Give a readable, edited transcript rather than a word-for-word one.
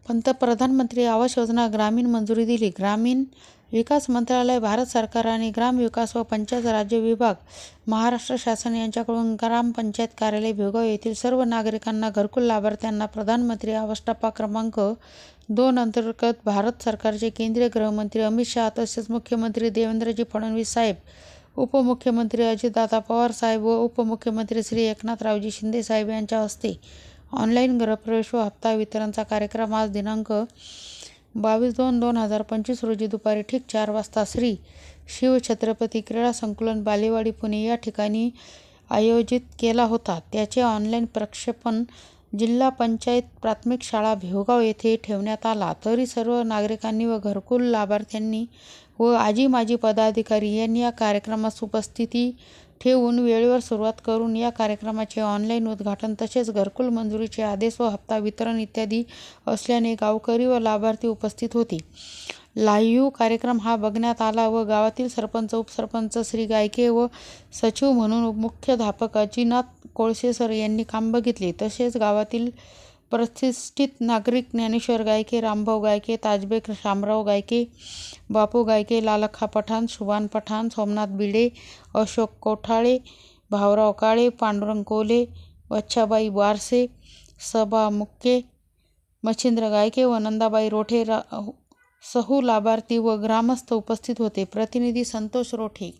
प्रधानमंत्री आवास योजना ग्रामीण मंजुरी दिली. ग्रामीण विकास मंत्रालय, भारत सरकार आणि ग्रामविकास व पंचायत राज्य विभाग, महाराष्ट्र शासन यांच्याकडून ग्रामपंचायत कार्यालय भिवगाव येथील सर्व नागरिकांना, घरकुल लाभार्थ्यांना प्रधानमंत्री आवास टप्पा क्रमांक 2 अंतर्गत भारत सरकारचे केंद्रीय गृहमंत्री अमित शहा तसेच मुख्यमंत्री देवेंद्रजी फडणवीस साहेब, उपमुख्यमंत्री अजितदादा पवार साहेब व उपमुख्यमंत्री श्री एकनाथरावजी शिंदे साहेब यांच्या हस्ते ऑनलाईन गृहप्रवेश व हप्ता वितरणचा कार्यक्रम आज दिनांक 22/2/2025 रोजी दुपारी ठीक 4 वाजता श्री शिवछत्रपती क्रीडा संकुलन, बालेवाडी, पुणे या ठिकाणी आयोजित केला होता. त्याचे ऑनलाईन प्रक्षेपण जिल्हा पंचायत प्राथमिक शाळा भिवगाव येथे ठेवण्यात आला. तरी सर्व नागरिकांनी व घरकुल लाभार्थ्यांनी व आजी माजी पदाधिकारी यांनी या कार्यक्रमास उपस्थिती ठेवून वेळेवर सुरुवात करून या कार्यक्रमाचे ऑनलाईन उद्घाटन तसेच घरकुल मंजुरीचे आदेश व हप्ता वितरण इत्यादी असल्याने गावकरी व लाभार्थी उपस्थित होते. लाईव्ह कार्यक्रम हा बघण्यात आला व गावातील सरपंच, उपसरपंच श्री गायके व सचिव म्हणून मुख्याध्यापक अजिनाथ कोळसे सर यांनी काम बघितले. तसेच गावातील प्रतिष्ठित नागरिक ज्ञानेश्वर गायके, रामभाऊ गायके, ताजबेग शामराव गायके, बापू गायके, लालखा पठाण, शुभान पठाण, सोमनाथ भिडे, अशोक कोठाळे, भाऊराव काळे, पांडुरंग कोले, वच्छाबाई बारसे, सबा मुक्के, मच्छिंद्र गायके व नंदाबाई रोठे सहु लाभार्थी व ग्रामस्थ उपस्थित होते. प्रतिनिधी संतोष रोठे.